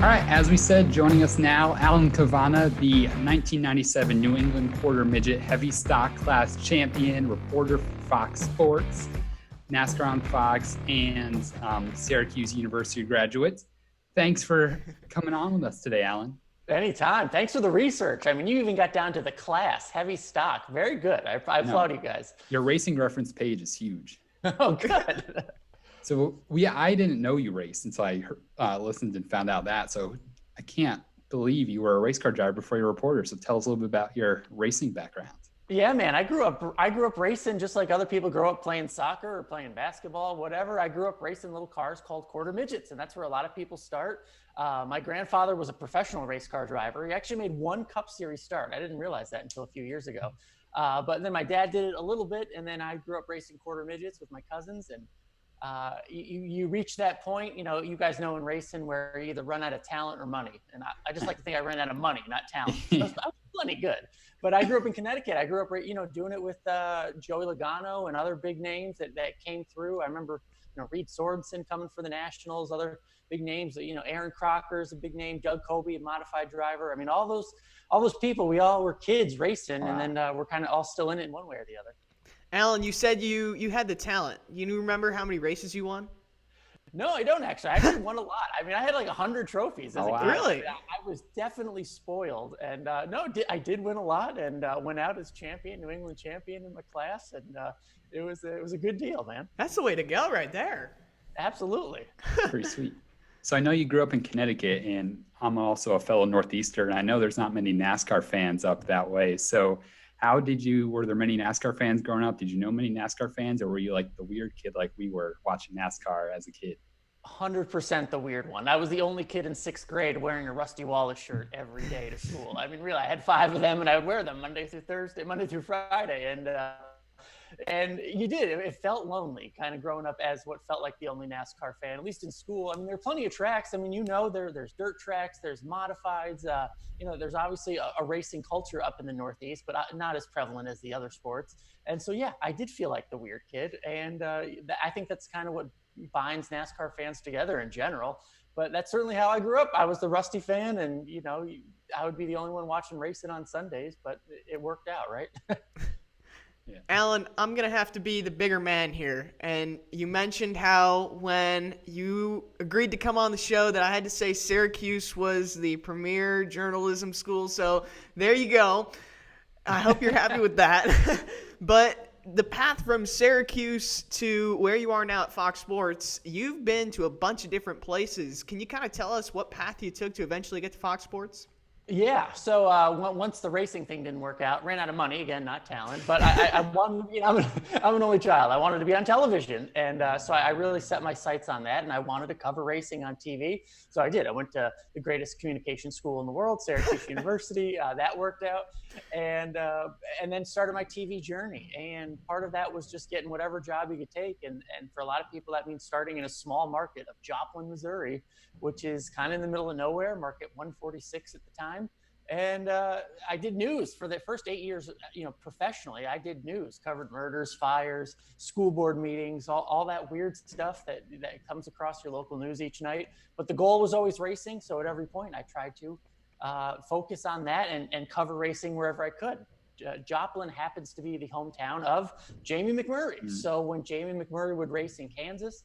All right, as we said, joining us now, Alan Cavanna, the 1997 New England Quarter Midget Heavy Stock Class champion, reporter for Fox Sports, NASCAR on Fox, and Syracuse University graduate. Thanks for coming on with us today, Alan. Anytime. Thanks for the research. I mean, you even got down to the class, heavy stock. Very good. I applaud you guys. Your racing reference page is huge. Oh, good. So I didn't know you raced until I listened and found out that. So I can't believe you were a race car driver before you were a reporter. So tell us a little bit about your racing background. Yeah, man. I grew up racing just like other people grow up playing soccer or playing basketball, whatever. I grew up racing little cars called quarter midgets, and that's where a lot of people start. My grandfather was a professional race car driver. He actually made one Cup Series start. I didn't realize that until a few years ago. But then my dad did it a little bit, and then I grew up racing quarter midgets with my cousins. And you reach that point, you guys know in racing where you either run out of talent or money. And I just like to think I ran out of money, not talent. I was plenty good. But I grew up in Connecticut. I grew up, doing it with Joey Logano and other big names that came through. I remember, Reed Sorensen coming for the Nationals, other big names. Aaron Crocker's a big name. Doug Colby, a modified driver. I mean, all those people. We all were kids racing, wow. And then we're kind of all still in it in one way or the other. Alan, you said you had the talent. You remember how many races you won? No, I don't actually. I actually won a lot. I mean, I had like 100 trophies as a kid. Really? I was definitely spoiled. And I did win a lot and went out as champion, New England champion in my class. And it was a good deal, man. That's the way to go right there. Absolutely. Pretty sweet. So I know you grew up in Connecticut, and I'm also a fellow Northeaster, and I know there's not many NASCAR fans up that way. So were there many NASCAR fans growing up? Did you know many NASCAR fans, or were you like the weird kid like we were watching NASCAR as a kid? 100% the weird one. I was the only kid in 6th grade wearing a Rusty Wallace shirt every day to school. I mean, really, I had 5 of them, and I would wear them Monday through Friday. And you did. It felt lonely kind of growing up as what felt like the only NASCAR fan, at least in school. I mean, there are plenty of tracks. I mean, there's dirt tracks, there's modifieds, there's obviously a racing culture up in the Northeast, but not as prevalent as the other sports. And so, yeah, I did feel like the weird kid. And I think that's kind of what binds NASCAR fans together in general. But that's certainly how I grew up. I was the Rusty fan, and, I would be the only one watching racing on Sundays, but it worked out, right? Yeah. Alan, I'm going to have to be the bigger man here. And you mentioned how when you agreed to come on the show that I had to say Syracuse was the premier journalism school. So there you go. I hope you're happy with that. But the path from Syracuse to where you are now at Fox Sports, you've been to a bunch of different places. Can you kind of tell us what path you took to eventually get to Fox Sports? Yeah. So once the racing thing didn't work out, ran out of money, again, not talent, but I wanted, I'm an only child. I wanted to be on television. And so I really set my sights on that, and I wanted to cover racing on TV. So I did. I went to the greatest communication school in the world, Syracuse University. That worked out. And then started my TV journey. And part of that was just getting whatever job you could take. And for a lot of people, that means starting in a small market of Joplin, Missouri, which is kind of in the middle of nowhere, market 146 at the time. And I did news for the first 8 years, professionally. I did news, covered murders, fires, school board meetings, all that weird stuff that comes across your local news each night. But the goal was always racing. So at every point, I tried to focus on that and cover racing wherever I could. Joplin happens to be the hometown of Jamie McMurray. Mm-hmm. So when Jamie McMurray would race in Kansas,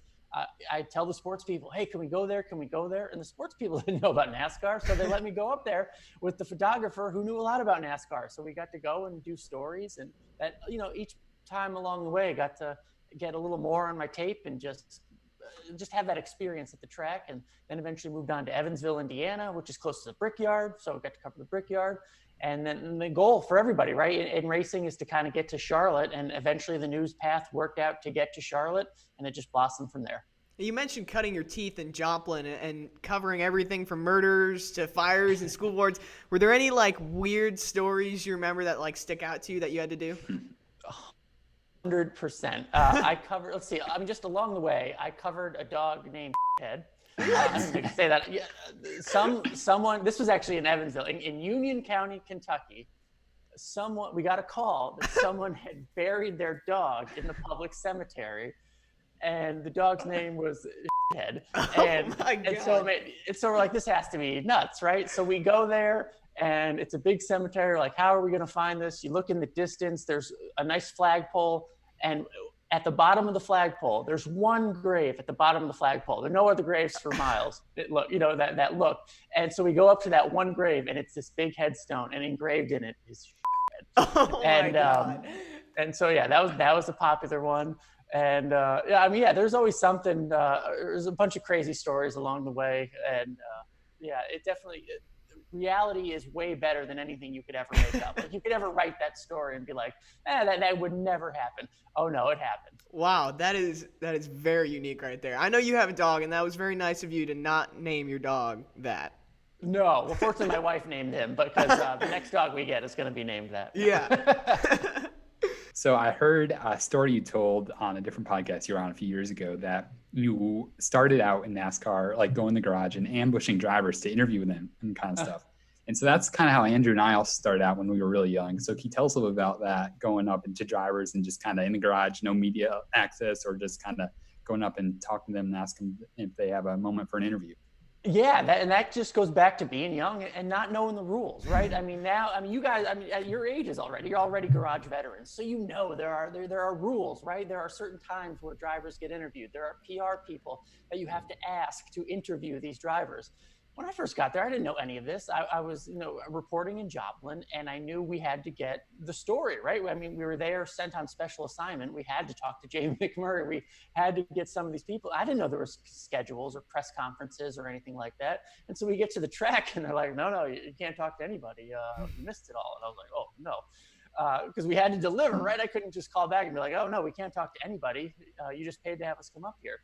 I tell the sports people, hey, can we go there? Can we go there? And the sports people didn't know about NASCAR, so they let me go up there with the photographer who knew a lot about NASCAR. So we got to go and do stories, and that, each time along the way, I got to get a little more on my tape and just have that experience at the track. And then eventually moved on to Evansville, Indiana, which is close to the Brickyard. So we got to cover the Brickyard. And then the goal for everybody, right, in racing is to kind of get to Charlotte. And eventually the news path worked out to get to Charlotte, and it just blossomed from there. You mentioned cutting your teeth in Joplin and covering everything from murders to fires and school boards. Were there any, weird stories you remember that, stick out to you that you had to do? 100%. I covered, just along the way, I covered a dog named Head. I don't think I say that. Yeah, someone. This was actually in Evansville, in Union County, Kentucky. We got a call that someone had buried their dog in the public cemetery, and the dog's name was Head. Oh my God. And so we're like, this has to be nuts, right? So we go there, and it's a big cemetery. Like, how are we going to find this? You look in the distance, there's a nice flagpole, and at the bottom of the flagpole, there's one grave at the bottom of the flagpole. There are no other graves for miles. That look. And so we go up to that one grave, and it's this big headstone, and engraved in it is Head. Oh my God. And so, yeah, that was a popular one. And there's always something. There's a bunch of crazy stories along the way. And it definitely, reality is way better than anything you could ever make up. Like, you could ever write that story and be like, that would never happen. Oh no, it happened. Wow, that is very unique right there. I know you have a dog, and that was very nice of you to not name your dog that. No, well, fortunately, my wife named him, because the next dog we get is going to be named that. Yeah. So I heard a story you told on a different podcast you were on a few years ago that you started out in NASCAR, like going in the garage and ambushing drivers to interview them and kind of stuff. And so that's kind of how Andrew and I all started out when we were really young. So can you tell us a little bit about that, going up into drivers and just kind of in the garage, no media access, or just kind of going up and talking to them and asking if they have a moment for an interview? Yeah, that just goes back to being young and not knowing the rules, right? I mean, you guys, at your ages already, you're already garage veterans, so you know there are rules, right? There are certain times where drivers get interviewed. There are PR people that you have to ask to interview these drivers. When I first got there, I didn't know any of this. I was, reporting in Joplin, and I knew we had to get the story, right? I mean, we were there, sent on special assignment. We had to talk to Jamie McMurray. We had to get some of these people. I didn't know there was schedules or press conferences or anything like that. And so we get to the track, and they're like, no, you can't talk to anybody. You missed it all. And I was like, oh, no. Because we had to deliver, right? I couldn't just call back and be like, oh, no, we can't talk to anybody. You just paid to have us come up here.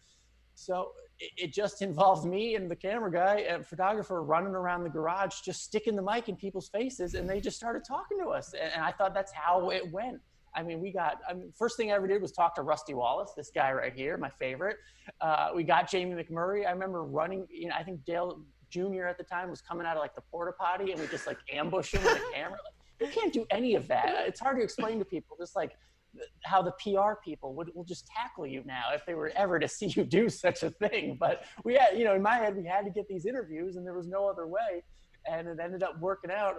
So it just involved me and the camera guy and photographer running around the garage, just sticking the mic in people's faces, and they just started talking to us. And I thought that's how it went. I mean, first thing I ever did was talk to Rusty Wallace, this guy right here, my favorite. We got Jamie McMurray. I remember running, I think Dale Jr. at the time was coming out of like the porta potty, and we just like ambushed him with a camera. Like, you can't do any of that. It's hard to explain to people, just like how the PR people will just tackle you now if they were ever to see you do such a thing. But we had, in my head, we had to get these interviews, and there was no other way. And it ended up working out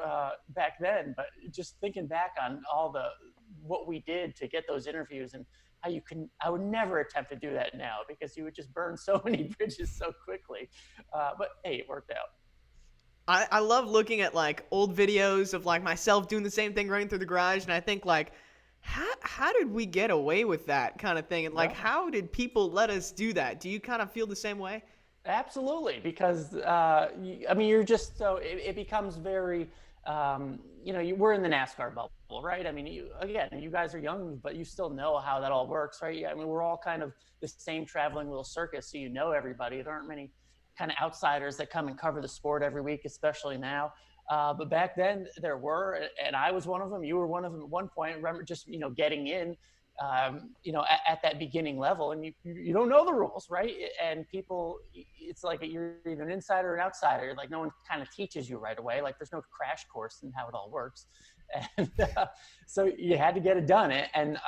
back then. But just thinking back on what we did to get those interviews, and how I would never attempt to do that now, because you would just burn so many bridges so quickly. But hey, it worked out. I love looking at like old videos of like myself doing the same thing running through the garage, and I think like, how did we get away with that kind of thing? And like, how did people let us do that? Do you kind of feel the same way? Absolutely, because you're just so it becomes very, we're in the NASCAR bubble, right? I mean, you guys are young, but you still know how that all works, right? Yeah, I mean, we're all kind of the same traveling little circus, so you know everybody. There aren't many kind of outsiders that come and cover the sport every week, especially now. But back then there were, and I was one of them. You were one of them at one point. I remember just, getting in, at that beginning level, and you don't know the rules, right? And people, it's like you're either an insider or an outsider. Like, no one kind of teaches you right away. Like, there's no crash course in how it all works. And so you had to get it done. And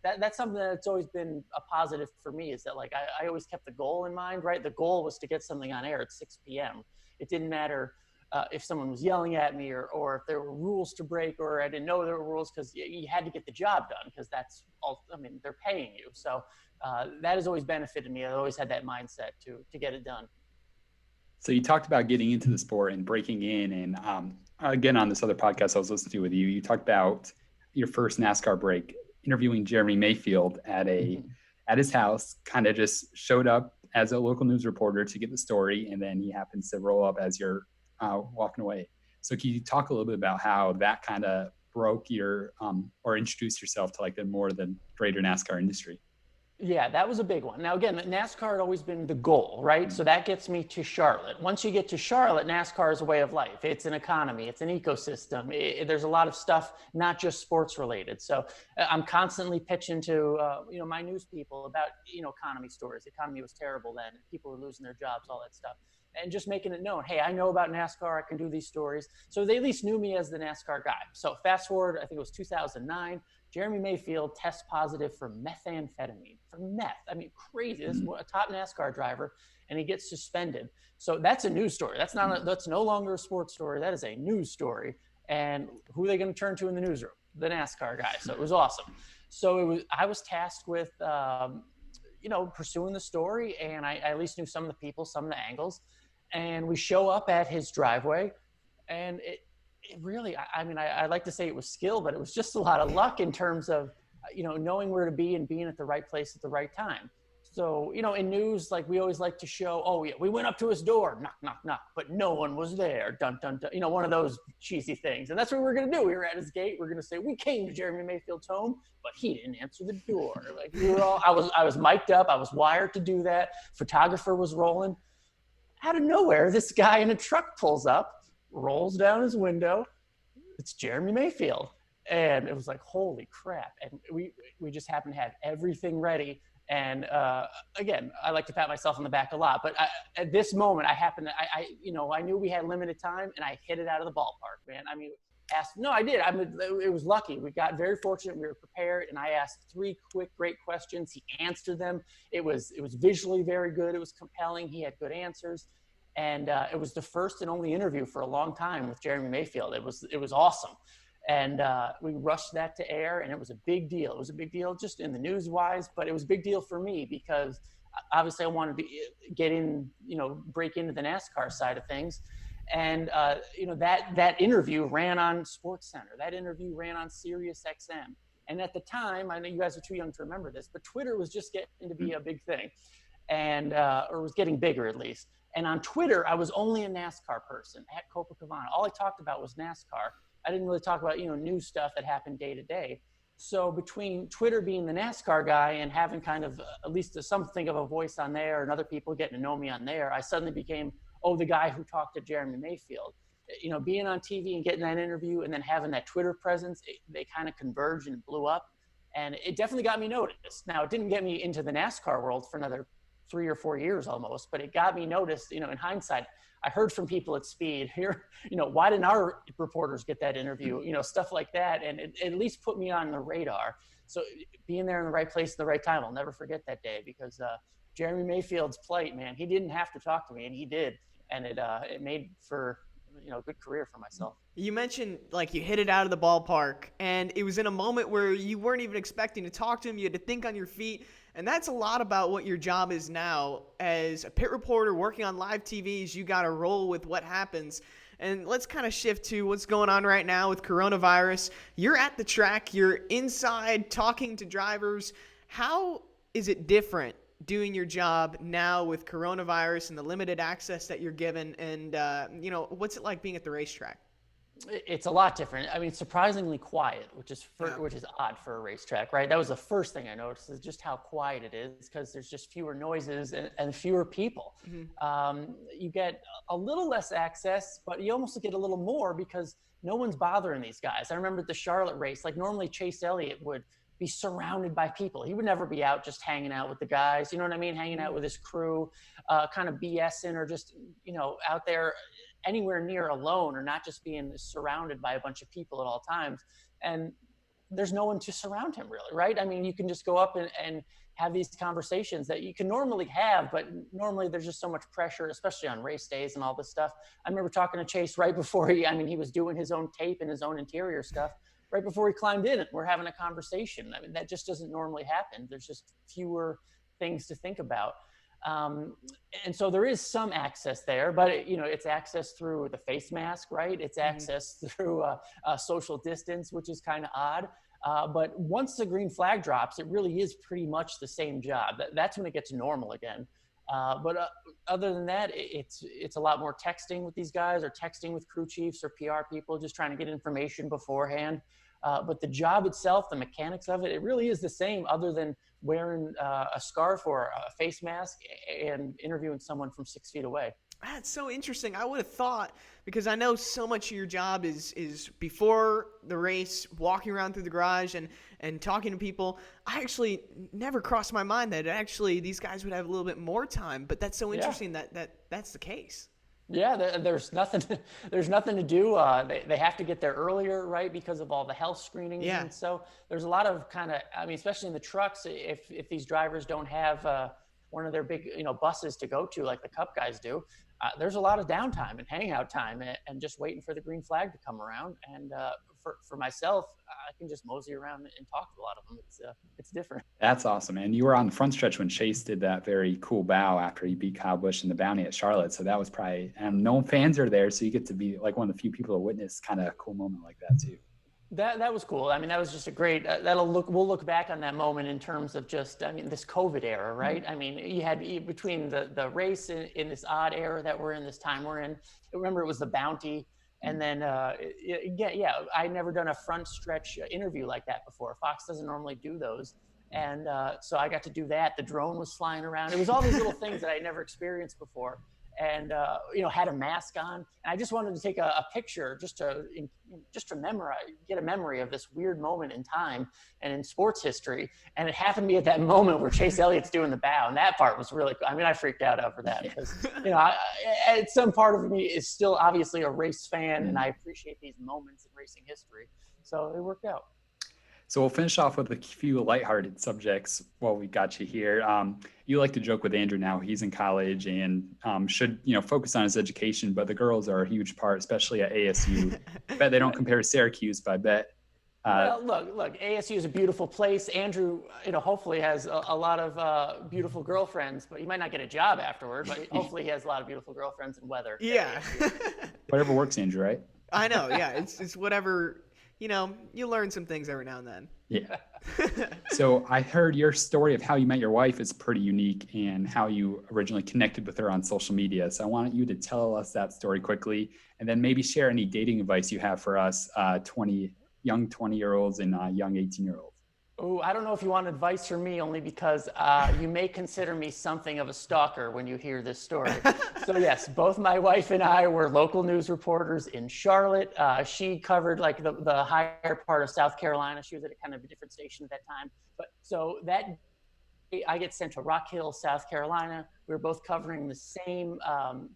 that's something that's always been a positive for me, is that like, I always kept the goal in mind, right? The goal was to get something on air at 6 p.m. It didn't matter if someone was yelling at me or if there were rules to break, or I didn't know there were rules, because you had to get the job done, because that's all, they're paying you. So that has always benefited me. I always had that mindset to get it done. So you talked about getting into the sport and breaking in, and again, on this other podcast I was listening to with you, you talked about your first NASCAR break, interviewing Jeremy Mayfield at his house, kind of just showed up as a local news reporter to get the story, and then he happens to roll up as you're walking away. So can you talk a little bit about how that kind of broke your or introduced yourself to like the greater NASCAR industry? Yeah, that was a big one. Now, again, NASCAR had always been the goal, right? So that gets me to Charlotte. Once you get to Charlotte, NASCAR is a way of life. It's an economy. It's an ecosystem. There's a lot of stuff, not just sports related. So I'm constantly pitching to, my news people about, economy stories. The economy was terrible then. People were losing their jobs, all that stuff. and just making it known, hey, I know about NASCAR, I can do these stories. So they at least knew me as the NASCAR guy. So fast forward, I think it was 2009, Jeremy Mayfield tests positive for methamphetamine, for meth. I mean, crazy. This is a top NASCAR driver, and he gets suspended. So that's a news story. That's no longer a sports story. That is a news story. And who are they going to turn to in the newsroom? The NASCAR guy. So it was awesome. So I was tasked with, pursuing the story, and I at least knew some of the people, some of the angles. And we show up at his driveway, and it really, I like to say it was skill, but it was just a lot of luck in terms of, knowing where to be and being at the right place at the right time. So, in news, like we always like to show, oh yeah, we went up to his door, knock, knock, knock, but no one was there, dun, dun, dun, one of those cheesy things. And that's what we're going to do. We were at his gate. We're going to say, we came to Jeremy Mayfield's home, but he didn't answer the door. Like I was mic'd up. I was wired to do that. Photographer was rolling. Out of nowhere, this guy in a truck pulls up, rolls down his window. It's Jeremy Mayfield. And it was like, holy crap. And we just happened to have everything ready. And again, I like to pat myself on the back a lot, but at this moment, I knew we had limited time, and I hit it out of the ballpark, man. I mean, I did. It was lucky. We got very fortunate. We were prepared, and I asked 3 quick, great questions. He answered them. It was visually very good. It was compelling. He had good answers, and it was the first and only interview for a long time with Jeremy Mayfield. It was awesome. And we rushed that to air, and it was a big deal. It was a big deal just in the news wise, but it was a big deal for me because obviously I wanted to break into the NASCAR side of things. And, that interview ran on SportsCenter. That interview ran on Sirius XM. And at the time, I know you guys are too young to remember this, but Twitter was just getting to be a big thing, and or was getting bigger at least. And on Twitter, I was only a NASCAR person at Copa Cavanna. All I talked about was NASCAR. I didn't really talk about, new stuff that happened day to day. So between Twitter being the NASCAR guy and having kind of at least something of a voice on there and other people getting to know me on there, I suddenly became, the guy who talked to Jeremy Mayfield. Being on TV and getting that interview and then having that Twitter presence, they kind of converged and blew up. And it definitely got me noticed. Now, it didn't get me into the NASCAR world for another 3 or 4 years almost, but it got me noticed, in hindsight. I heard from people at Speed here, why didn't our reporters get that interview, stuff like that. And it at least put me on the radar. So being there in the right place at the right time, I'll never forget that day because Jeremy Mayfield's plight, man, he didn't have to talk to me, and he did. And it made for, a good career for myself. You mentioned like you hit it out of the ballpark, and it was in a moment where you weren't even expecting to talk to him. You had to think on your feet. And that's a lot about what your job is now as a pit reporter working on live TVs. You got to roll with what happens. And let's kind of shift to what's going on right now with coronavirus. You're at the track. You're inside talking to drivers. How is it different doing your job now with coronavirus and the limited access that you're given? And, what's it like being at the racetrack? It's a lot different. I mean, surprisingly quiet, which is odd for a racetrack, right? That was the first thing I noticed, is just how quiet it is because there's just fewer noises and fewer people. Mm-hmm. You get a little less access, but you almost get a little more because no one's bothering these guys. I remember at the Charlotte race, like normally Chase Elliott would be surrounded by people. He would never be out just hanging out with the guys, you know what I mean? Hanging out with his crew, kind of BSing or just, out there anywhere near alone or not just being surrounded by a bunch of people at all times. And there's no one to surround him really, right? I mean, you can just go up and have these conversations that you can normally have, but normally there's just so much pressure, especially on race days and all this stuff. I remember talking to Chase right before he was doing his own tape and his own interior stuff right before he climbed in, and we're having a conversation. I mean, that just doesn't normally happen. There's just fewer things to think about. And so there is some access there, but it's access through the face mask, right? It's access through social distance, which is kind of odd. But once the green flag drops, it really is pretty much the same job. That's when it gets normal again. But other than that, it's a lot more texting with these guys or texting with crew chiefs or PR people, just trying to get information beforehand. But the job itself, the mechanics of it, it really is the same other than wearing a scarf or a face mask and interviewing someone from 6 feet away. That's so interesting. I would have thought, because I know so much of your job is before the race, walking around through the garage and talking to people. I actually never crossed my mind that actually these guys would have a little bit more time, but that's so interesting that's the case. Yeah, there's nothing to do. They have to get there earlier, right, because of all the health screenings. Yeah. And so there's a lot of especially in the trucks, if these drivers don't have one of their big, buses to go to like the Cup guys do, there's a lot of downtime and hangout time and just waiting for the green flag to come around. And for myself, I can just mosey around and talk to a lot of them. It's different. That's awesome. And you were on the front stretch when Chase did that very cool bow after he beat Kyle Busch in the Bounty at Charlotte. So that was probably, and no fans are there, so you get to be like one of the few people to witness kind of a cool moment like that too. That was cool. I mean, that was just a great, we'll look back on that moment in terms of just, this COVID era, right? I mean, you had between the race in this odd era that we're in, this time we're in, remember it was the Bounty. And then, I'd never done a front stretch interview like that before. Fox doesn't normally do those. And so I got to do that. The drone was flying around. It was all these little things that I never experienced before. And, had a mask on. And I just wanted to take a picture just to get a memory of this weird moment in time and in sports history. And it happened to be at that moment where Chase Elliott's doing the bow. And that part was really cool. I mean, I freaked out over that because, some part of me is still obviously a race fan and I appreciate these moments in racing history. So it worked out. So we'll finish off with a few lighthearted subjects while we got you here. You like to joke with Andrew now. He's in college and should focus on his education, but the girls are a huge part, especially at ASU. I bet they don't compare to Syracuse, but I bet. Well, look, ASU is a beautiful place. Andrew, hopefully has a lot of beautiful girlfriends, but he might not get a job afterward, but hopefully he has a lot of beautiful girlfriends and weather. Yeah. Whatever works, Andrew, right? I know. Yeah. It's whatever. You learn some things every now and then. Yeah. So I heard your story of how you met your wife is pretty unique and how you originally connected with her on social media. So I want you to tell us that story quickly and then maybe share any dating advice you have for us, young 20-year-olds and young 18-year-olds. Oh, I don't know if you want advice from me, only because you may consider me something of a stalker when you hear this story. So yes, both my wife and I were local news reporters in Charlotte. She covered like the higher part of South Carolina. She was at a kind of a different station at that time. But so that I get sent to Rock Hill, South Carolina. We were both covering the same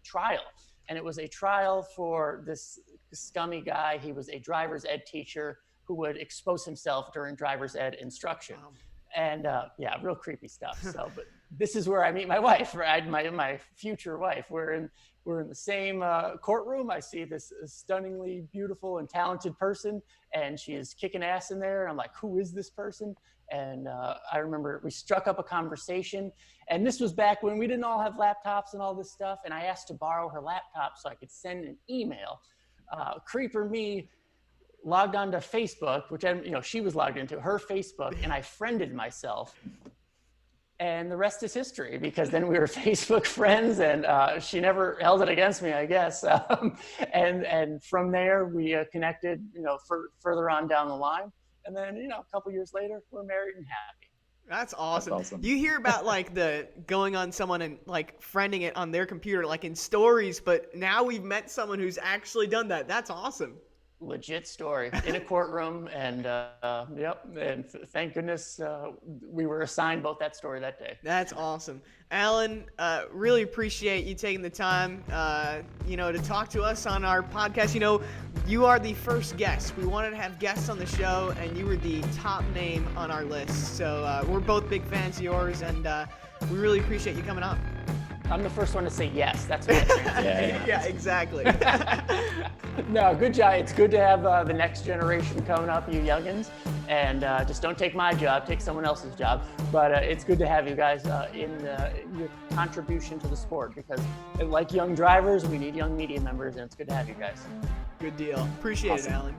trial. And it was a trial for this scummy guy. He was a driver's ed teacher who would expose himself during driver's ed instruction. Wow. And real creepy stuff. So, but this is where I meet my wife, right? My future wife. We're in the same courtroom. I see this stunningly beautiful and talented person, and she is kicking ass in there. And I'm like, who is this person? And I remember we struck up a conversation, and this was back when we didn't all have laptops and all this stuff. And I asked to borrow her laptop so I could send an email. Creeper me logged onto Facebook, which she was logged into her Facebook, and I friended myself. And the rest is history, because then we were Facebook friends, and she never held it against me, I guess. And from there we connected, further on down the line. And then, a couple years later, we're married and happy. That's awesome. That's awesome. You hear about like the going on someone and like friending it on their computer, like in stories, but now we've met someone who's actually done that. That's awesome. Legit story in a courtroom, and and thank goodness we were assigned both that story that day. That's awesome. Alan, really appreciate you taking the time to talk to us on our podcast. You are the first guest. We wanted to have guests on the show, and you were the top name on our list, so we're both big fans of yours, and we really appreciate you coming on. I'm the first one to say yes. That's what yeah, exactly. No, good job. It's good to have the next generation coming up, you youngins. And just don't take my job, take someone else's job. But it's good to have you guys in your contribution to the sport, because like young drivers, we need young media members, and it's good to have you guys. Good deal. Appreciate it, Alan.